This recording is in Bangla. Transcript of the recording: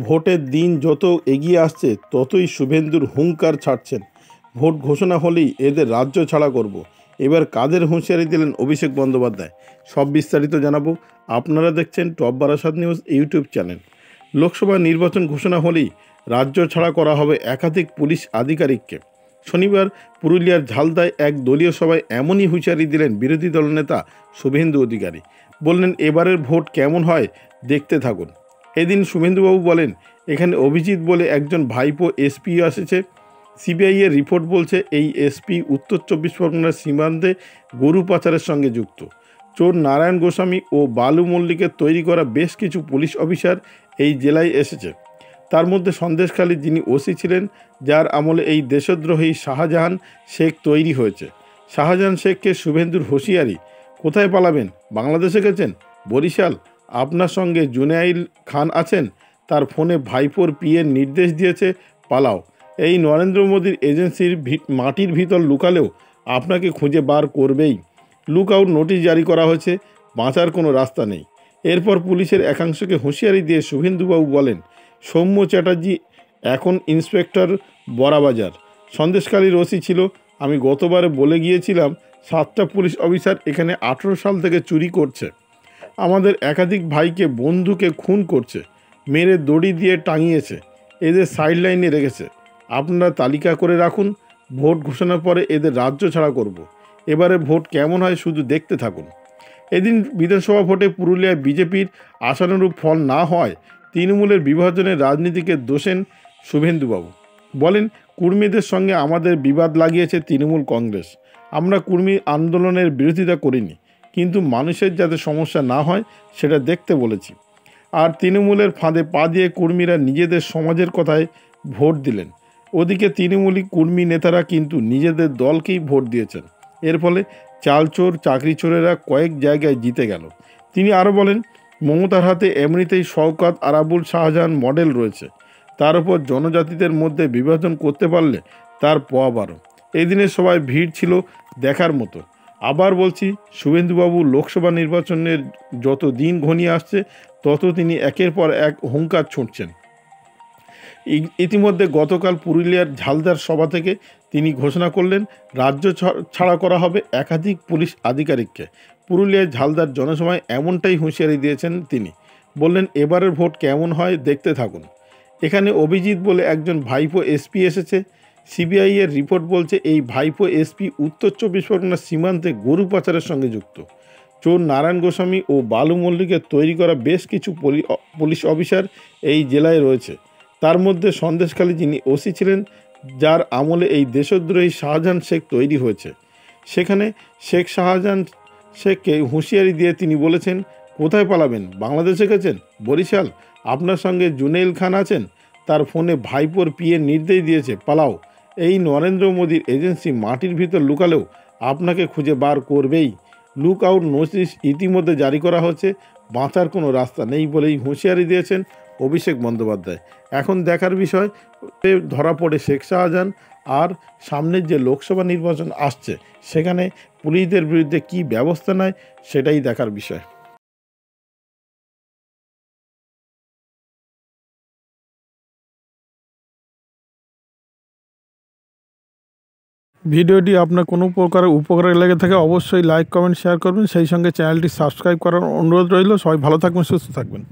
ভোটের দিন যত এগিয়ে আসছে ততই শুভেন্দুর হুঙ্কার ছাড়ছেন। ভোট ঘোষণা হলেই এদের রাজ্য ছাড়া করব। এবার কাদের হুঁশিয়ারি দিলেন অভিষেক বন্দ্যোপাধ্যায়, সব বিস্তারিত জানাবো। আপনারা দেখছেন top Barasat news YouTube channel. Lok Sabha নির্বাচন ঘোষণা হলেই রাজ্য ছাড়া করা হবে একাধিক পুলিশ আধিকারিককে। শনিবার পুরুলিয়ার ঝালদায় এক দলীয় সভায় এমনই হুঁশিয়ারি দিলেন বিরোধী দলনেতা শুভেন্দু অধিকারী। বললেন, এবারের ভোট কেমন হয় দেখতে থাকুন। এদিন শুভেন্দুবাবু বলেন, এখানে অভিজিৎ বলে একজন ভাইপো এসপি এসেছে। সিবিআইয়ের রিপোর্ট বলছে এই এসপি উত্তর 24 পরগনার সীমান্তে গরু পাচারের সঙ্গে যুক্ত। চোর নারায়ণ গোস্বামী ও বালু মল্লিকের তৈরি করা বেশ কিছু পুলিশ অফিসার এই জেলায় এসেছে। তার মধ্যে সন্দেশখালী যিনি ওসি ছিলেন, যার আমলে এই দেশদ্রোহী শাহজাহান শেখ তৈরি হয়েছে। শাহজাহান শেখকে শুভেন্দুর হুঁশিয়ারি, কোথায় পালাবেন? বাংলাদেশে গেছেন? বরিশাল? আপনার সঙ্গে জুনাইল খান আছেন, তার ফোনে ভাইপোর পিএর নির্দেশ দিয়েছে পালাও। এই নরেন্দ্র মোদীর এজেন্সির মাটির ভিতর লুকালেও আপনাকে খুঁজে বার করবেই। লুক আউট নোটিশ জারি করা হয়েছে, বাঁচার কোনো রাস্তা নেই। এরপর পুলিশের একাংশকে হুঁশিয়ারি দিয়ে শুভেন্দুবাবু বলেন, সৌম্য চ্যাটার্জি এখন ইন্সপেক্টর বড়াবাজার, সন্দেশখালীর ওসি ছিল। আমি গতবারে বলে গিয়েছিলাম 7টা পুলিশ অফিসার এখানে 18 সাল থেকে চুরি করছে। আমাদের একাধিক ভাইকে বন্ধুকে খুন করছে, মেরে দড়ি দিয়ে টাঙিয়েছে, এদের সাইডলাইনে রেখেছে। আপনারা তালিকা করে রাখুন, ভোট ঘোষণার পরে এদের রাজ্য ছাড়া করব। এবারে ভোট কেমন হয় শুধু দেখতে থাকুন। এদিন বিধানসভা ভোটে পুরুলিয়ায় বিজেপির আশানুরূপ ফল না হয় তৃণমূলের বিভাজনের রাজনীতিকে দোষেন শুভেন্দুবাবু। বলেন, কুর্মীদের সঙ্গে আমাদের বিবাদ লাগিয়েছে তৃণমূল কংগ্রেস। আমরা কুর্মী আন্দোলনের বিরোধিতা করিনি, কিন্তু মানুষের যাতে সমস্যা না হয় সেটা দেখতে বলেছি। আর তৃণমূলের ফাঁদে পা দিয়ে কুর্মীরা নিজেদের সমাজের কথায় ভোট দিলেন। ওদিকে তৃণমূলী কুর্মী নেতারা কিন্তু নিজেদের দলকেই ভোট দিয়েছেন। এর ফলে চালচোর চাকরি চোরেরা কয়েক জায়গায় জিতে গেল। তিনি আরও বলেন, মমতার হাতে এমনিতেই শওকত আরাবুল শাহজাহান মডেল রয়েছে, তার উপর জনজাতিদের মধ্যে বিভাজন করতে পারলে তার পোয়া বারো। এই দিনের সবাই ভিড় ছিল দেখার মতো। আবার বলছি, শুভেন্দুবাবু লোকসভা নির্বাচনের যত দিন ঘনিয়ে আসছে তত তিনি একের পর এক হুঙ্কার ছুঁড়ছেন। ইতিমধ্যে গতকাল পুরুলিয়ার ঝালদার সভা থেকে তিনি ঘোষণা করলেন রাজ্য ছাড়া করা হবে একাধিক পুলিশ আধিকারিককে। পুরুলিয়ার ঝালদার জনসভায় এমনটাই হুঁশিয়ারি দিয়েছেন তিনি। বললেন, এবারের ভোট কেমন হয় দেখতে থাকুন। এখানে অভিজিৎ বলে একজন ভাইপো এসপি এসেছে। সিবিআইয়ের রিপোর্ট বলছে এই ভাইপো এসপি উত্তর 24 পরগনার সীমান্তে গরু পাচারের সঙ্গে যুক্ত। চোর নারায়ণ গোস্বামী ও বালু মল্লিকের তৈরি করা বেশ কিছু পুলিশ অফিসার এই জেলায় রয়েছে। তার মধ্যে সন্দেশখালী যিনি ওসি ছিলেন, যার আমলে এই দেশদ্রোহী শাহজাহান শেখ তৈরি হয়েছে। সেখানে শেখ শাহজাহান শেখকে হুঁশিয়ারি দিয়ে তিনি বলেছেন, কোথায় পালাবেন? বাংলাদেশে গেছেন? বরিশাল? আপনার সঙ্গে জুনাইল খান আছেন, তার ফোনে ভাইপোর পিএ নির্দেশ দিয়েছে পালাও। এই নরেন্দ্র মোদীর এজেন্সি মাটির ভিতর লুকালেও আপনাকে খুঁজে বার করবেই। লুক আউট নোটিশ ইতিমধ্যে জারি করা হচ্ছে, বাঁচার কোনো রাস্তা নেই বলেই হুঁশিয়ারি দিয়েছেন অভিষেক বন্দ্যোপাধ্যায়। এখন দেখার বিষয় ধরা পড়ে শেখ শাহজাহান, আর সামনের যে লোকসভা নির্বাচন আসছে সেখানে পুলিশদের বিরুদ্ধে কী ব্যবস্থা নেয় সেটাই দেখার বিষয়। ভিডিওটি আপনার কোনো প্রকার উপকারে লেগে থাকে অবশ্যই লাইক, কমেন্ট, শেয়ার করবেন। সেই সঙ্গে চ্যানেলটি সাবস্ক্রাইব করার অনুরোধ রইল। সবাই ভালো থাকবেন, সুস্থ থাকবেন।